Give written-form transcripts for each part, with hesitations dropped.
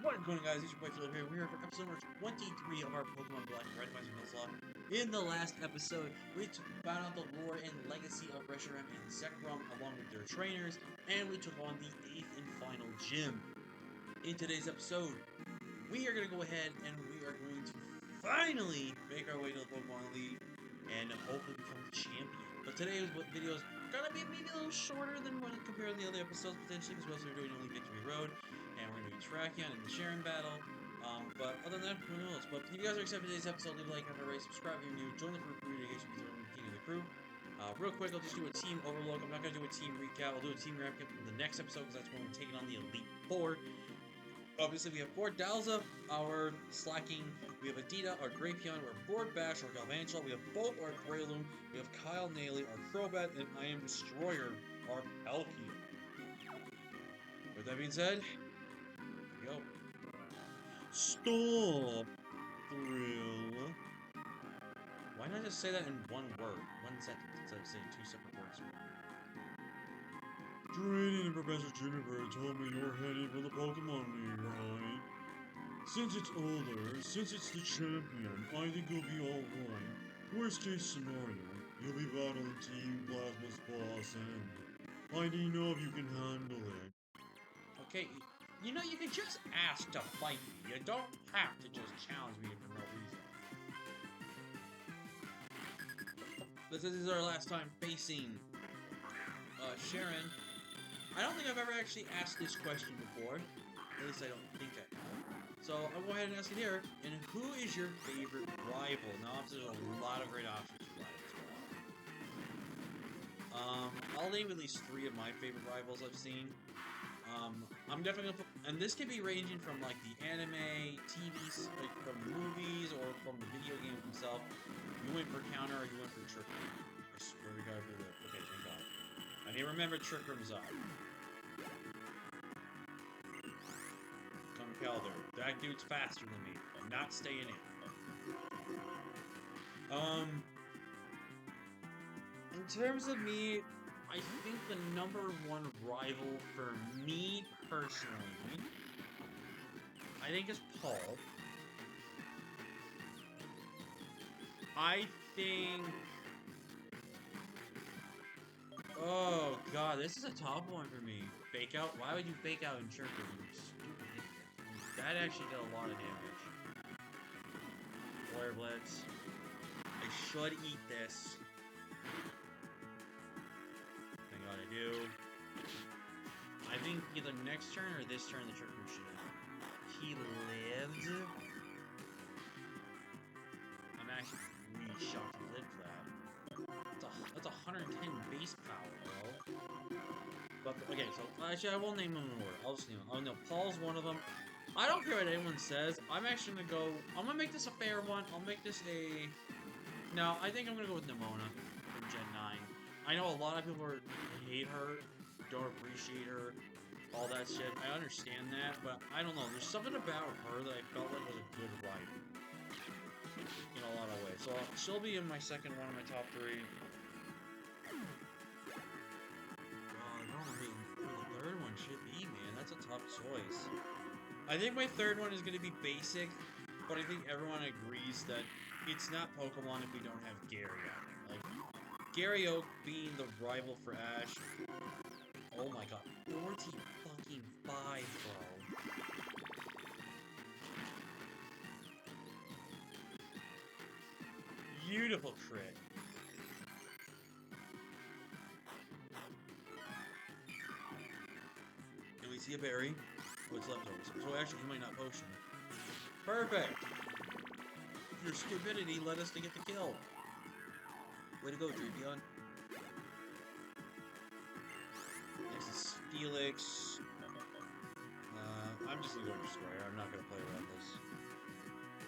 What is going on, guys? It's your boy Philip here. We're here for episode number 23 of our Pokemon Black and Randomizer Nuzlocke. In the last episode, we found out the lore and legacy of Reshiram and Zekrom along with their trainers, and we took on the 8th and final gym. In today's episode, we are going to go ahead and we are going to finally make our way to the Pokemon League and hopefully become the champion. But today's video is going to be maybe a little shorter than what compared to the other episodes potentially, because we're doing only Victory Road, and we're going to do Terrakion and the Sharon battle. But other than that, who knows? But if you guys are excited for today's episode, leave a like, comment, rate, subscribe if you're new, join the crew for engagement because we're the king of the crew. Real quick, I'll just do a team overlook. I'm not going to do a team recap. I'll do a team recap in the next episode because that's when we're taking on the Elite Four. Obviously, we have Ford Dalza, our Slacking, we have Adita, our Drapion, our Ford Bash, our Galvantula, we have Bolt, our Breloom, we have Kyle Naley, our Crobat, and I Am Destroyer, our Palkia. With that being said, here we go. Stop, Thrill. Why not just say that in one word, one sentence, instead of saying two separate words? Drayden and Professor Juniper told me you're heading for the Pokemon League, right? Since it's older, since it's the champion, I think you'll be alright. Worst case scenario, you'll be battling Team Plasma's boss, and I don't know if you can handle it. Okay, you know, you can just ask to fight me. You don't have to just challenge me for no reason. This is our last time facing Sharon. I don't think I've ever actually asked this question before. At least I don't think I have. So I'll go ahead and ask it here. And who is your favorite rival? Now, obviously, there's a lot of great options for that as well. I'll name at least 3 of my favorite rivals I've seen. I'm definitely gonna put, and this could be ranging from like the anime, TVs, like from the movies, or from the video game himself. You went for counter, or you went for trick room. I swear to God, for the okay, thank God. I need to remember Trick Room's up. Come Calder. That dude's faster than me. I'm not staying in. In terms of me, I think the #1 rival for me personally, I think is Paul. I think... Oh god, this is a tough one for me. Fake out? Why would you fake out in Trick Room? You stupid idiot. That actually did a lot of damage. Flare Blitz. I should eat this. Thank god I do. I think either next turn or this turn the Trick Room should have. He lived. I'm actually really shocked he lived that. That's 110 base power, bro. But, okay, so, actually, I will name them in order. I'll just name them. Oh, no, Paul's one of them. I don't care what anyone says. I'm actually gonna go... I'm gonna make this a fair one. I'll make this a... No, I think I'm gonna go with Nimona from Gen 9. I know a lot of people hate her, don't appreciate her, all that shit. I understand that, but I don't know. There's something about her that I felt like was a good rider. In a lot of ways. So she'll be in my second one of my top 3. I don't know who the third one should be, man. That's a tough choice. I think my third one is going to be basic, but I think everyone agrees that it's not Pokemon if we don't have Gary on there. Like, Gary Oak being the rival for Ash. Oh my god. 45, bro. Beautiful crit. And we see a berry. Oh, it's leftovers. So actually, he might not potion. Perfect! Your stupidity led us to get the kill. Way to go, Drapion. Next is Felix. I'm just gonna go Destroyer. I'm not gonna play around this.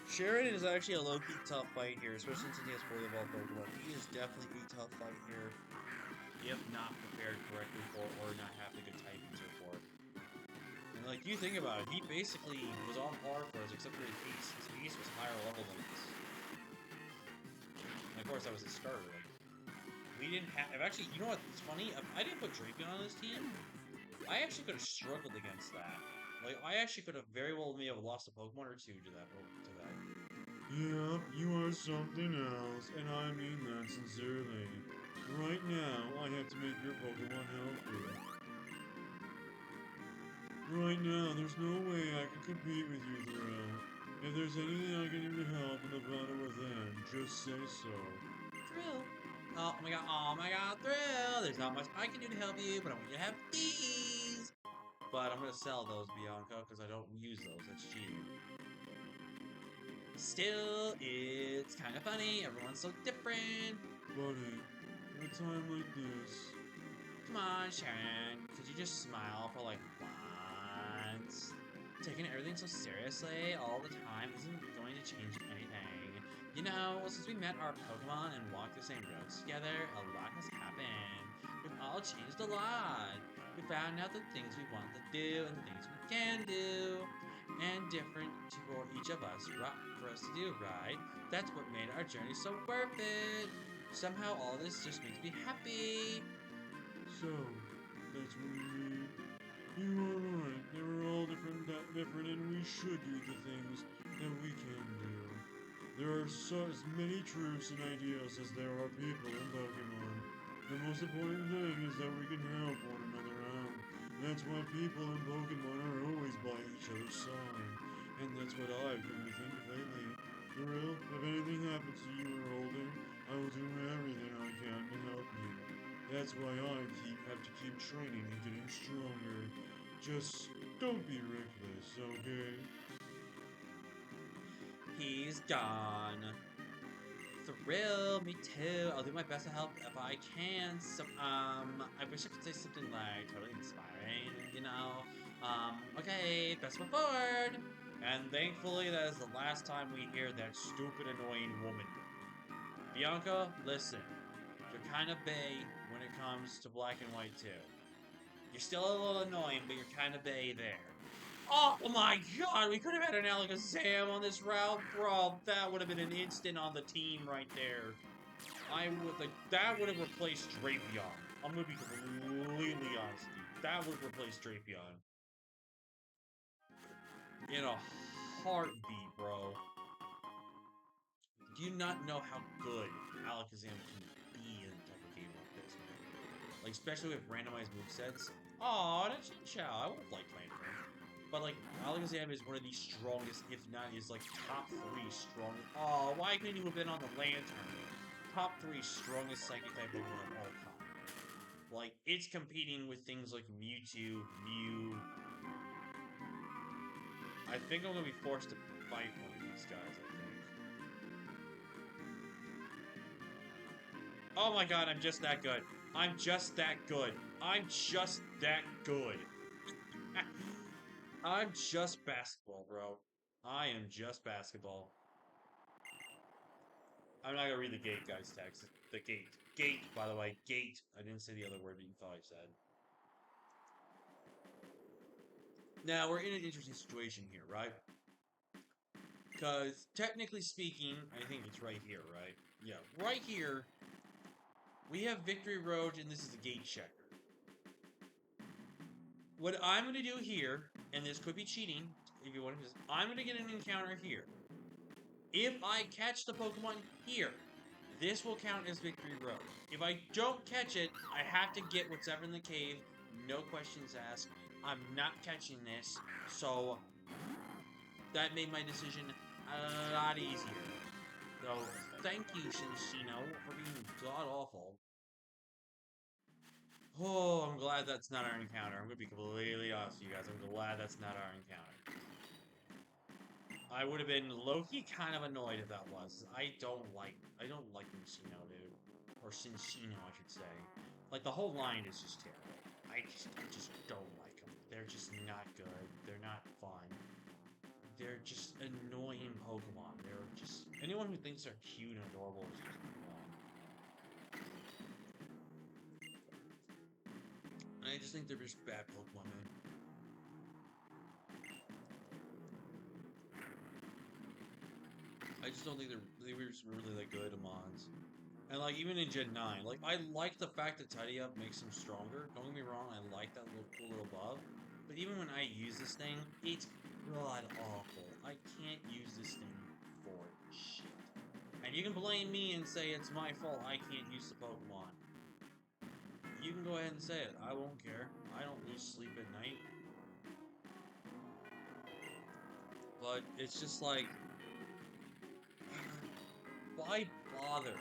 Sheridan is actually a low-key tough fight here, especially since he has 4 evolved Pokemon. He is definitely a tough fight here, if not prepared correctly for, or not have the good typings for it. And like, you think about it, he basically was on par for us, except for his Ace. His Ace was higher level than us. And of course, that was his starter. Like, we didn't have... Actually, you know what's funny? If I didn't put Drapion on this team, I actually could have struggled against that. Like, I actually could have very well may have lost a Pokemon or two to that. Yep, you are something else, and I mean that sincerely. Right now, I have to make your Pokemon healthy. Right now, there's no way I can compete with you, Thrill. If there's anything I can do to help in the battle within, just say so. Thrill. Oh my god, Thrill! There's not much I can do to help you, but I want you to have these! But I'm gonna sell those, Bianca, because I don't use those. That's cheating. Still, it's kind of funny. Everyone's so different. Buddy, at a time like this, Come on, Sharon. Could you just smile for like once? Taking everything so seriously all the time isn't going to change anything. You know, since we met our Pokemon and walked the same roads together, a lot has happened. We've all changed a lot. We found out the things we want to do and the things we can do. And different for each of us, for us to do, right? That's what made our journey so worth it. Somehow all this just makes me happy. so, that's what you mean? You are right, they were all different, and we should do the things that we can do. There are as many truths and ideas as there are people in Pokemon. The most important thing is that we can help one another out. That's why people in Pokemon are always by each other's side. And that's what I've come to think lately. Thrill, if anything happens to you or older, I will do everything I can to help you. That's why have to keep training and getting stronger. Just don't be reckless, okay? He's gone. Thrill, me too. I'll do my best to help if I can. So, I wish I could say something like totally inspiring, you know? Okay, best foot forward! And thankfully, that is the last time we hear that stupid, annoying woman. Bianca, listen. You're kind of bae when it comes to black and white, too. You're still a little annoying, but you're kind of bae there. Oh my god, we could have had an Alakazam on this route, bro. That would have been an instant on the team right there. That would have replaced Drapion. I'm gonna be completely honest with you. That would have replaced Drapion. In a heartbeat, bro. Do you not know how good Alakazam can be in a type of game like this, man? Like, especially with randomized movesets. Aw, that's Chow. I would have liked Lantern. But, like, Alakazam is one of the strongest, if not is, like, top 3 strongest. Oh, why couldn't you have been on the Lantern? Top 3 strongest Psychic type Pokemon of all time. Like, it's competing with things like Mewtwo, Mew. I think I'm gonna be forced to fight one of these guys, I think. Oh my god, I'm just that good. I'm just that good. I'm just that good. I'm just basketball, bro. I am just basketball. I'm not gonna read the gate guy's text. The gate. Gate, by the way. Gate. I didn't say the other word that you thought I said. Now, we're in an interesting situation here, right? Because, technically speaking, I think it's right here, right? Yeah, right here, we have Victory Road, and this is a gate checker. What I'm going to do here, and this could be cheating, if you want to, I'm going to get an encounter here. If I catch the Pokemon here, this will count as Victory Road. If I don't catch it, I have to get whatever in the cave, no questions asked. I'm not catching this, so that made my decision a lot easier. So, thank you, Shinshino, for being god-awful. Oh, I'm glad that's not our encounter. I'm gonna be completely honest with you guys. I'm glad that's not our encounter. I would have been low-key kind of annoyed if that was. I don't like Shinshino, dude. Or Shinshino, I should say. Like, the whole line is just terrible. I just don't like them. They're just not good. They're not fun. They're just annoying Pokemon. They're just... Anyone who thinks they're cute and adorable is just wrong. And I just think they're just bad Pokemon, man. I just don't think they were really that good Amons. And like even in Gen 9, like I like the fact that Tidy Up makes him stronger. Don't get me wrong, I like that little cool little buff. But even when I use this thing, it's god awful. I can't use this thing for shit. And you can blame me and say it's my fault I can't use the Pokemon. You can go ahead and say it. I won't care. I don't lose sleep at night. But it's just like, why bother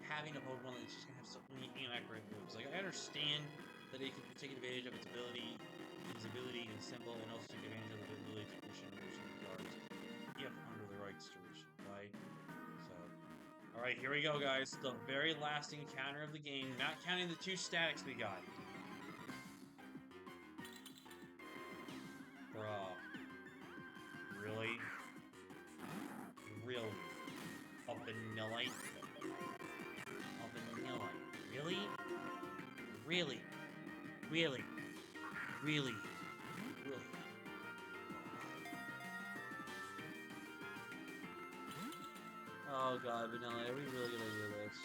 having a Pokemon that's just gonna have so many inaccurate moves? Like, I understand that it can take advantage of its ability is simple, and also take advantage of the ability to push and move some cards if under the right situation, right? So, alright, here we go, guys. The very last encounter of the game, not counting the 2 statics we got. Bruh. Really? Really? A Vanillite? A Vanillite? Really? Really? Really? Really? Really? Oh god, Vanilla, are we really gonna do this?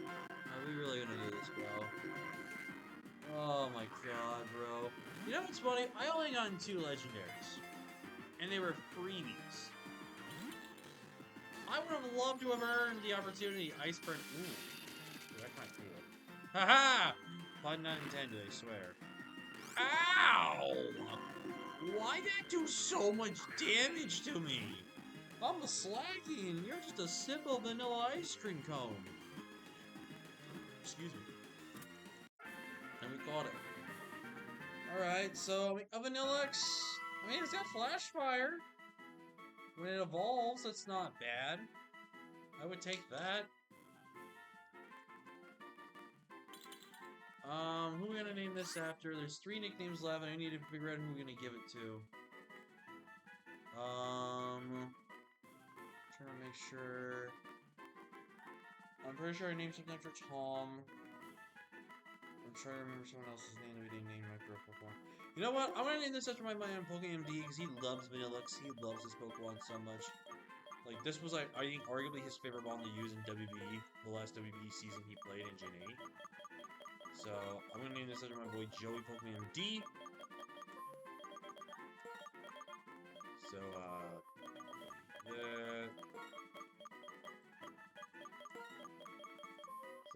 Are we really gonna do this, bro? Oh my god, bro. You know what's funny? I only got 2 legendaries. And they were freebies. I would have loved to have earned the opportunity. Iceburn. Ooh. That's kind of cool. Haha! Pun not intended, I swear. Ow! Why'd that do so much damage to me? I'm a Slaggy and you're just a simple vanilla ice cream cone. Excuse me. And we caught it. Alright, so a Vanillix. I mean, it's got Flash Fire. When it evolves, that's not bad. I would take that. Who are we gonna name this after? There's 3 nicknames left, and I need to figure out who we're gonna give it to. Trying to make sure. I'm pretty sure I named something after Tom. I'm trying to remember someone else's name that we didn't name after a Pokemon. You know what? I'm gonna name this after my man Pokemon MD because he loves Vanillix. He loves his Pokemon so much. Like, this was, like, I think, arguably his favorite ball to use in WBE, the last WBE season he played in Gen 8. So, I'm gonna name this after my boy Joey Pokemon D. So,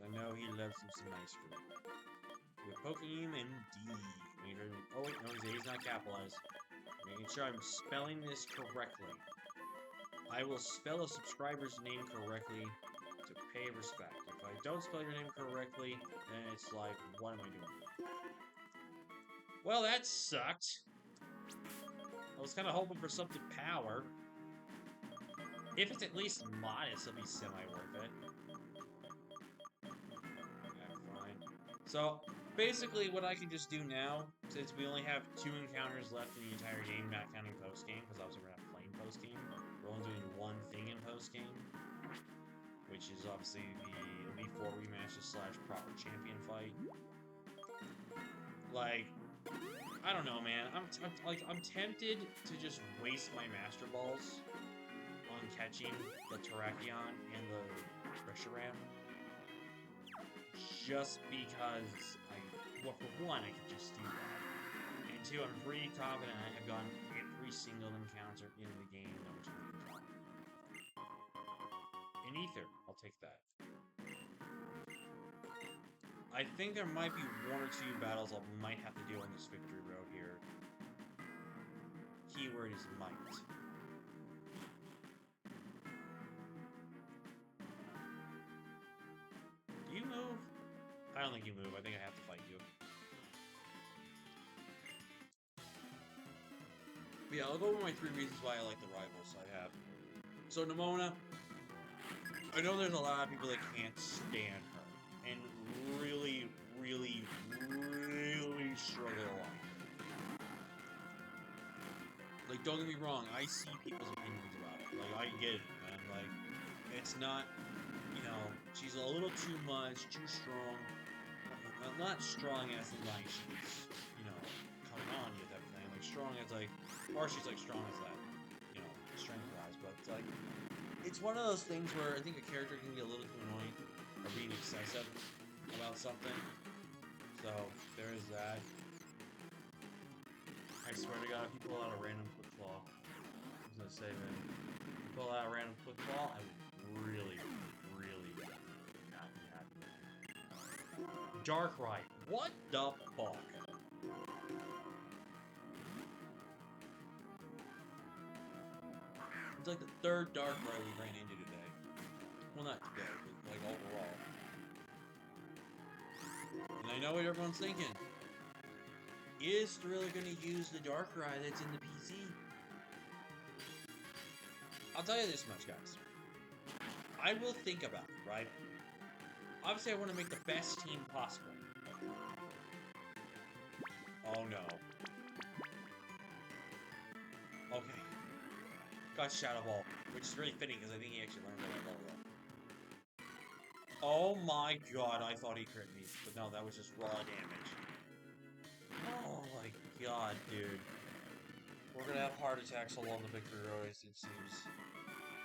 I know he loves some ice cream. With Pokemon D. Oh, wait, no, his A is not capitalized. Making sure I'm spelling this correctly. I will spell a subscriber's name correctly to pay respect. If I don't spell your name correctly, then it's like, what am I doing? Well, that sucked. I was kind of hoping for something power. If it's at least modest, it'll be semi-worth it. Yeah, fine. So, basically what I can just do now, since we only have 2 encounters left in the entire game, not counting post-game, because obviously we're not playing post-game. We're only doing 1 thing in post-game, which is obviously the Elite 4 rematches / proper champion fight. Like, I don't know, man. I'm tempted to just waste my Master Balls on catching the Terrakion and the Reshiram. Just because well, for one, I can just do that. And 2, I'm pretty confident I have gotten every single encounter in the game that was in Ether. I'll take that. I think there might be 1 or 2 battles I might have to do on this victory road here. Keyword is might. Do you move? I don't think you move. I think I have to fight you. But yeah, I'll go over my 3 reasons why I like the rivals I have. So Nimona, I know there's a lot of people that can't stand her. And really struggle along. Like, don't get me wrong, I see people's opinions about it. Like, I get it, man. Like, it's not, you know, she's a little too much, too strong. Not strong as in, like, she's, you know, coming on you type of thing. Like, strong as, like, or she's, like, strong as that, you know, strength-wise. But, like, it's one of those things where I think a character can get a little too annoying or being excessive about something. So, there is that. swear to God, if you pull out a random quick claw, I was gonna say, man, if you pull out a random quick claw, I would really, really not be happy. Darkrai, what the fuck? It's like the third Darkrai we ran into today. Well, not today, but like overall. And I know what everyone's thinking. Is Thriller gonna use the Darkrai that's in the PC? I'll tell you this much, guys. I will think about it, right? Obviously, I want to make the best team possible. Oh no. Okay. Got Shadow Ball, which is really fitting because I think he actually learned that level up. Oh my god, I thought he crit me, but no, that was just raw damage. Oh my god, dude. We're gonna have heart attacks along the victory road, it seems.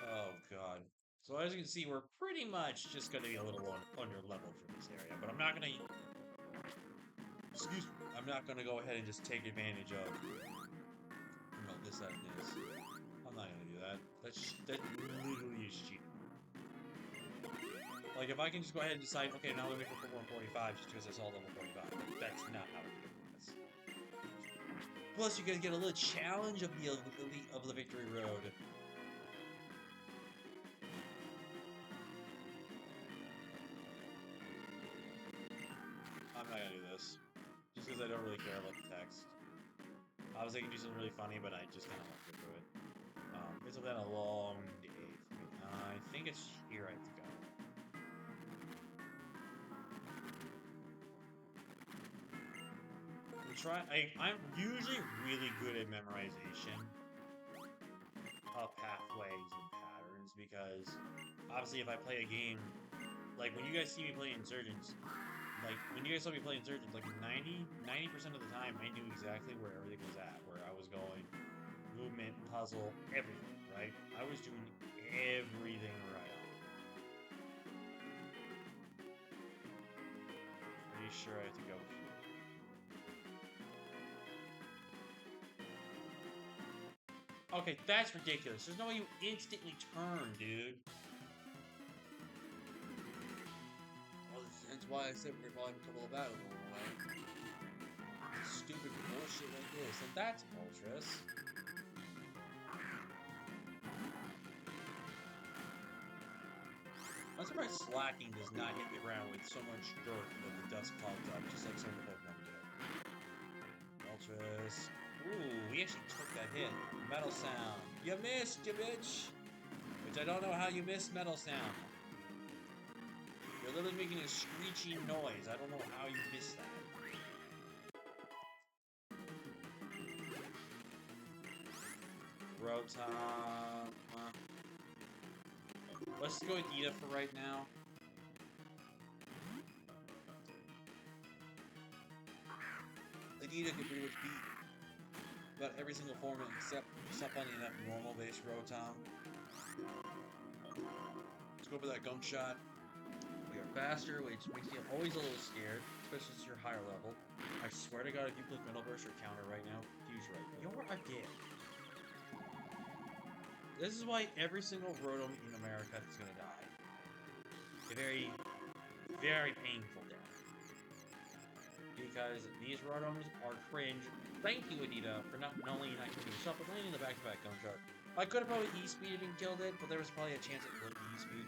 Oh god. So as you can see, we're pretty much just gonna be a little under level for this area, but I'm not gonna... Excuse me. I'm not gonna go ahead and just take advantage of... You know, this, that, and this. I'm not gonna do that. That literally is cheating. Like, if I can just go ahead and decide, okay, now I'm gonna make it 145 just because I saw level 45. That's not how we do this. Plus, you guys get a little challenge of the victory road. I'm not gonna do this. Just because I don't really care about the text. Obviously, I can do something really funny, but I just kind of want to do it. It's been a long day for me. I think it's here I have to go. I'm usually really good at memorization of pathways and patterns because obviously if I play a game, like when you guys see me play Insurgents, like when you guys saw me play Insurgents, like 90% of the time I knew exactly where everything was at, where I was going, movement, puzzle, everything, right? I was doing everything right on. Pretty sure I have to go here. Okay, that's ridiculous. There's no way you instantly turn, dude. Well, that's why I said we're probably a couple of battles along the way. Stupid bullshit like this. And that's Moltres. I'm surprised Slacking does not hit the ground with so much dirt that the dust clogs up, just like some of the Pokemon do. Moltres. Ooh, we actually took that hit. Metal Sound. You missed, you bitch! Which I don't know how you missed Metal Sound. You're literally making a screeching noise. I don't know how you missed that. Rotom. Let's go with Ida for right now. Ida can pretty much beat about every single format except funny enough normal base Rotom. Let's go for that gunk shot. We are faster, which makes you always a little scared, especially since you're higher level. I swear to God, if you click Metal Burst or counter right now, he's right. You're a dick. This is why every single Rotom in America is gonna die. A very, very painful death. Because these Rotoms are cringe. Thank you, Anita, for not only not killing yourself, but landing the back-to-back gun shot. I could have probably E-speeded and killed it, but there was probably a chance it would E-speed.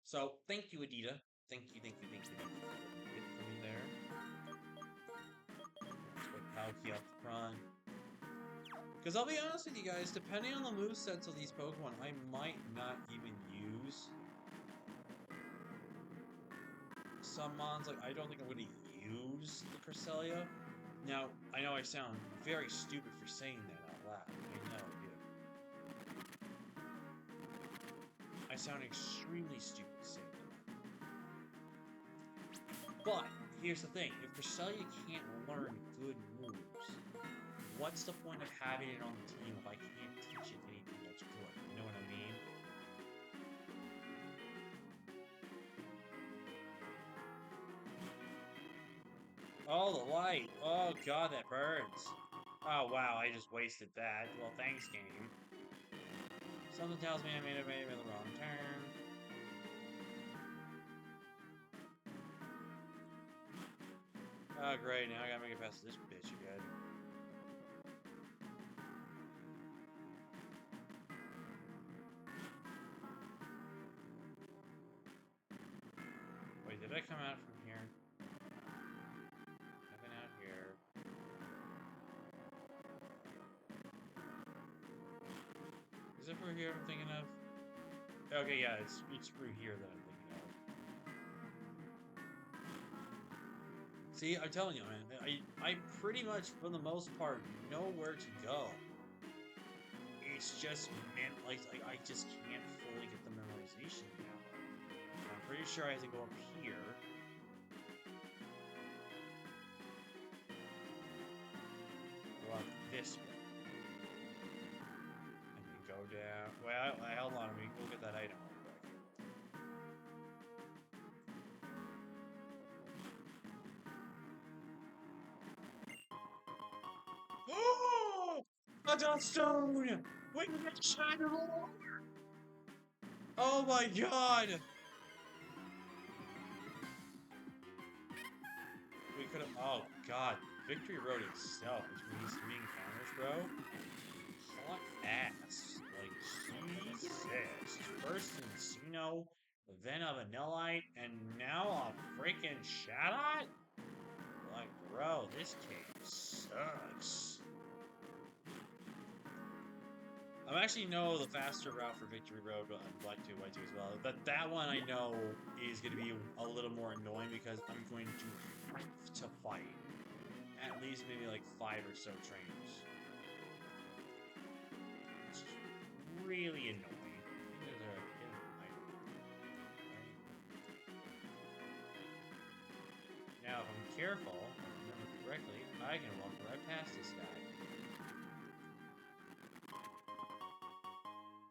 So, thank you, Adita. Thank you. Get it for me there. Let's put Palkia up front. Because I'll be honest with you guys, depending on the movesets of these Pokemon, I might not even use some mons. Like, I don't think I'm going to use the Cresselia. Now, I know I sound very stupid for saying that out loud. I know, dude. I sound extremely stupid saying that. But, here's the thing. If Cresselia can't learn good moves, what's the point of having it on the team if I can't teach it anything that's good? You know what I mean? Oh, the light. Oh, God, that burns. Oh, wow, I just wasted that. Well, thanks, game. Something tells me I made the wrong turn. Oh, great, now I gotta make it past this bitch again. Wait, did I come out from here? I've been out here. Is it through here I'm thinking of? Okay, yeah, it's through here that I'm thinking of. See, I'm telling you, man, I pretty much, for the most part, know where to go. It's just, man, like I just can't fully get the memorization down. I'm pretty sure I have to go up here. Go up this way. And then go down. Well, hold on, we go get that item real quick. Oh! A Duststone! We can get Shine of War! Oh my god! We could have. Oh god. Victory Road itself, which means 3 encounters, bro. Hot ass. Like, Jesus. First Encino, then a Vanillite, and now a freaking Shadot? Like, bro, this game sucks. I actually know the faster route for Victory Road on Black 2 White 2 as well. But that one I know is going to be a little more annoying because I'm going to have to fight at least maybe like 5 or so trainers. It's really annoying. There's a item. Right? Now, if I'm careful, if I remember correctly, I can walk right past this guy.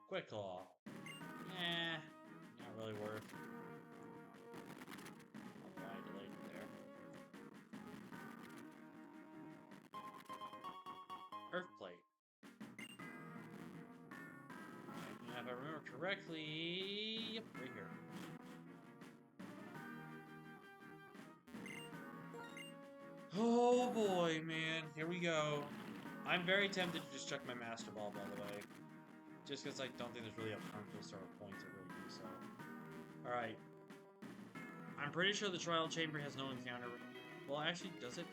Quick Claw. Nah, not really worth. Although I delayed it there. Earthplate. And if I remember correctly, yep, right here. Oh boy, man, here we go. I'm very tempted to just check my Master Ball, by the way. Just because I don't think there's really a purpose or a point to really do so. Alright. I'm pretty sure the Trial Chamber has no encounter. Well, actually, does it?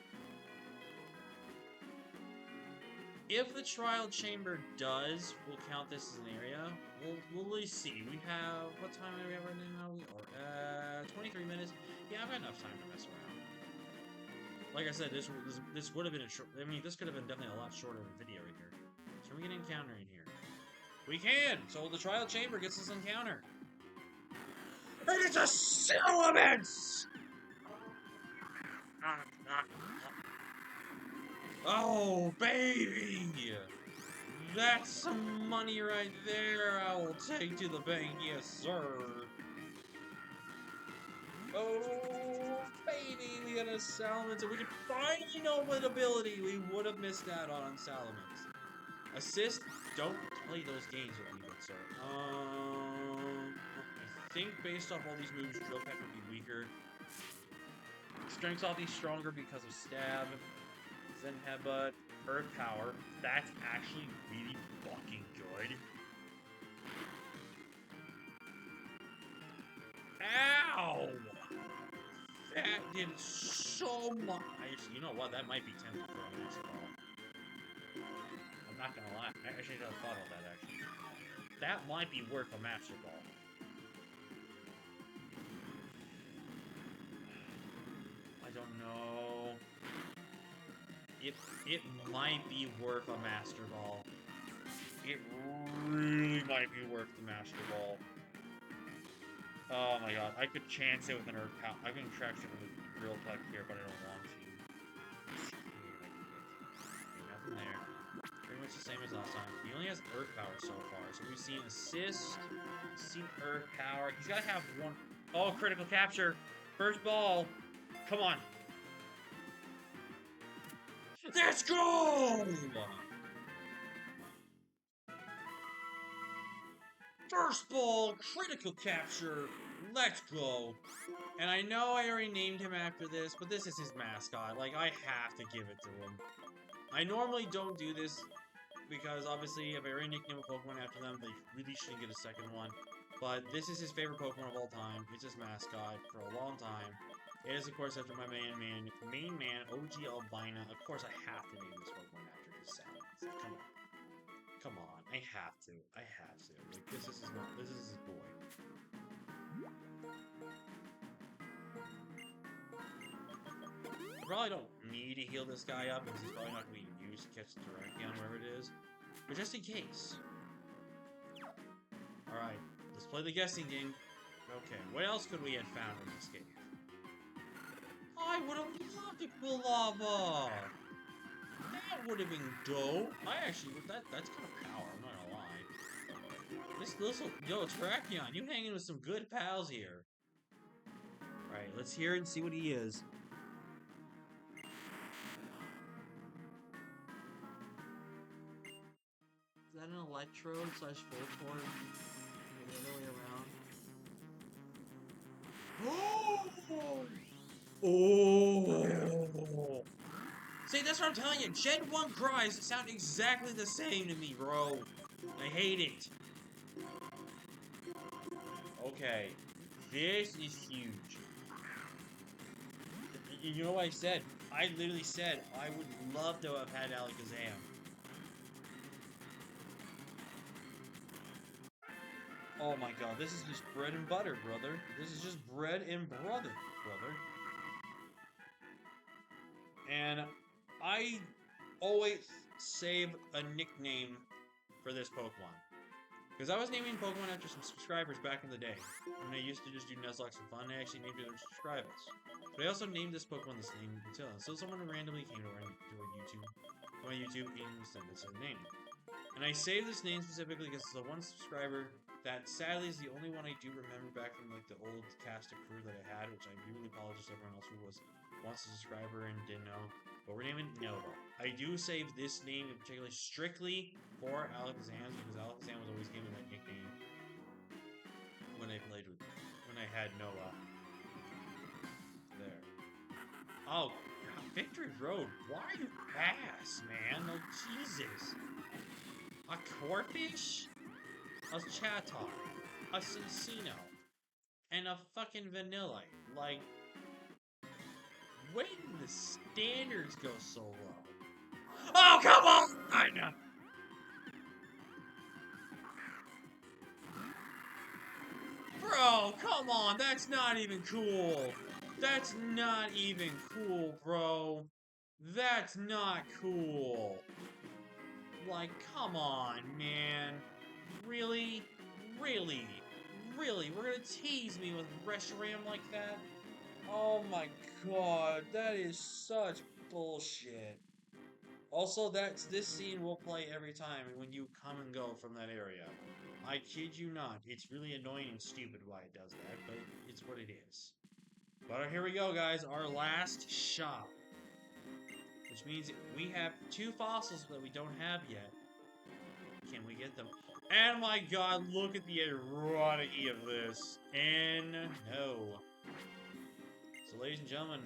If the Trial Chamber does, we'll count this as an area. We'll at least see. We have... What time do we have right now? We are 23 minutes. Yeah, I've got enough time to mess around. Like I said, this would have been a short... I mean, this could have been definitely a lot shorter of a video right here. So we can encounter in here. We can! So the Trial Chamber gets us encounter. And it's a Salamence! Oh, baby! That's some money right there I will take to the bank, yes, sir. Oh, baby, we got a Salamence, and we can finally know what ability we would have missed out on Salamence. Assist, don't play those games with me, good sir. I think based off all these moves, Drill Peck would be weaker. Strength's off, he's stronger because of Stab. Then Headbutt, Earth Power. That's actually really fucking good. Ow! That did so much. You know what? That might be tempting for a Master Ball. I'm not gonna lie. I actually never thought of that, actually. That might be worth a Master Ball. I don't know. It might be worth a Master Ball. It really might be worth the Master Ball. Oh my god, I could chance it with an Earth Power. I can chance it with a Drill Peck here, but I don't want to. Okay, nothing there. Pretty much the same as last time. He only has Earth Power so far. So we've seen Assist, we've seen Earth Power. He's got to have one. Oh, critical capture. First ball. Come on. Let's go! First ball, critical capture. Let's go. And I know I already named him after this, but this is his mascot. Like, I have to give it to him. I normally don't do this because, obviously, if I already nickname a Pokemon after them, they really shouldn't get a second one. But this is his favorite Pokemon of all time. It's his mascot for a long time. It is, of course, after my main man, OG Albina. Of course, I have to name this Pokemon after his sounds. Come on. Come on. I have to. I have to. Like, this is his boy. I probably don't need to heal this guy up because he's probably not going to be used to catch the Terrakion, wherever it is. But just in case. Alright, let's play the guessing game. Okay, what else could we have found in this game? I would have loved a lava! That would have been dope. I actually, that's kind of power, I'm not gonna lie. This little, yo, Terrakion, you hanging with some good pals here. Alright, let's hear it and see what he is. Is that an electrode / full form? The other way around. Oh! See, that's what I'm telling you. Gen 1 cries sound exactly the same to me, bro. I hate it. Okay. This is huge. You know what I said? I literally said I would love to have had Alakazam. Oh my god, this is just bread and butter, brother. This is just bread and brother. And I always save a nickname for this Pokemon. Because I was naming Pokemon after some subscribers back in the day. When I used to just do Nuzlocke for fun, I actually named it after subscribers. But I also named this Pokemon the same until. So someone randomly came to my YouTube and sent us a name. And I saved this name specifically because it's the one subscriber that sadly is the only one I do remember back from like the old cast of crew that I had, which I really apologize to everyone else who was once a subscriber and didn't know. But we're naming Nova. I do save this name in particular strictly for Alakazam because Alakazam was always given that nickname when I had Noah. There. Oh, Victory Road. Why are you ass, man? Like, Jesus. A Corphish? A Chatot? A Cincino? And a fucking Vanillite? Like, when did the standards go so low? Oh, come on! I know. Bro, come on, that's not even cool. That's not even cool, bro. That's not cool. Like, come on, man. Really? Really? Really? We're gonna tease me with Reshiram like that? Oh my god, that is such bullshit. Also, this scene will play every time when you come and go from that area. I kid you not. It's really annoying and stupid why it does that, but it's what it is. But here we go, guys. Our last shop. Which means we have 2 fossils that we don't have yet. Can we get them? And my god, look at the erotica of this. And no. So, ladies and gentlemen,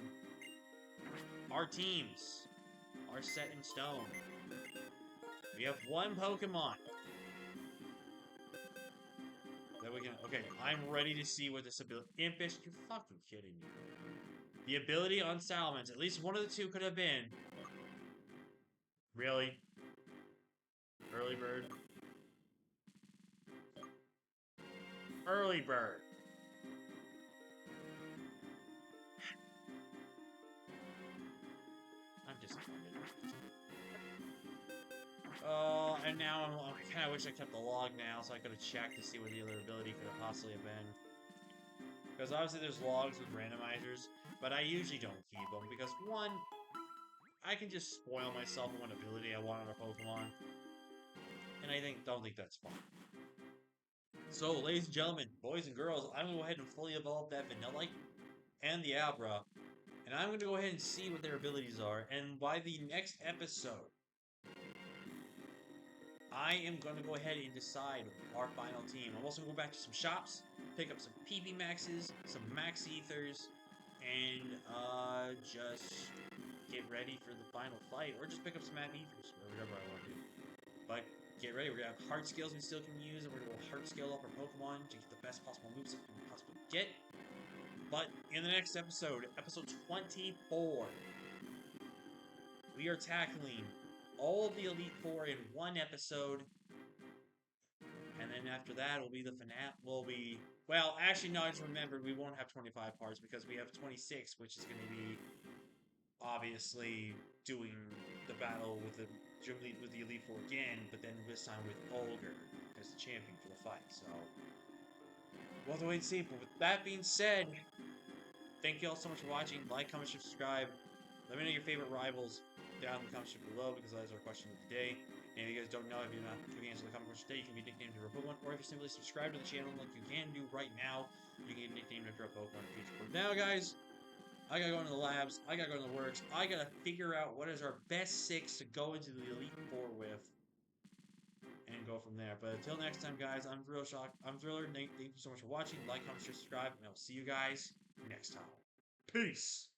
our teams are set in stone. We have 1 Pokemon that we can. Okay, I'm ready to see what this ability. Impish, you fucking kidding me? The ability on Salamence, at least one of the 2 could have been. Really? Early bird? Early bird. I'm disappointed. And now I kind of wish I kept the log now so I could have checked to see what the other ability could have possibly have been. Because obviously there's logs with randomizers, but I usually don't keep them because, 1, I can just spoil myself on what ability I want on a Pokemon. And I don't think that's fun. So, ladies and gentlemen, boys and girls, I'm going to go ahead and fully evolve that Vanillite and the Abra. And I'm going to go ahead and see what their abilities are. And by the next episode, I am going to go ahead and decide our final team. I'm also going to go back to some shops, pick up some PP Maxes, some Max Ethers, and just get ready for the final fight. Or just pick up some Map Ethers, or whatever I want to do. But get ready, we're going to have heart scales we still can use, and we're going to heart scale up our Pokemon to get the best possible moves that we can possibly get. But in the next episode, episode 24, we are tackling all of the Elite Four in one episode. And then after that will be the finale. Well, actually, no, I just remembered we won't have 25 parts because we have 26, which is going to be obviously doing the battle with the Elite Four again, but then this time with Olger as the champion for the fight. So we'll have to wait and see. But with that being said, thank you all so much for watching. Like, comment, subscribe. Let me know your favorite rivals down in the comment section below because that is our question of the day. And if you guys don't know, if you're not giving answer to the comment question today, you can be nicknamed after a Pokemon, or if you simply subscribe to the channel like you can do right now, you can get nicknamed after a Pokemon in the future. But now, guys, I gotta go into the labs, I gotta go into the works, I gotta figure out what is our best 6 to go into the Elite Four with, and go from there. But until next time, guys, I'm Thriller. Thank you so much for watching. Like, comment, subscribe, and I'll see you guys next time. Peace!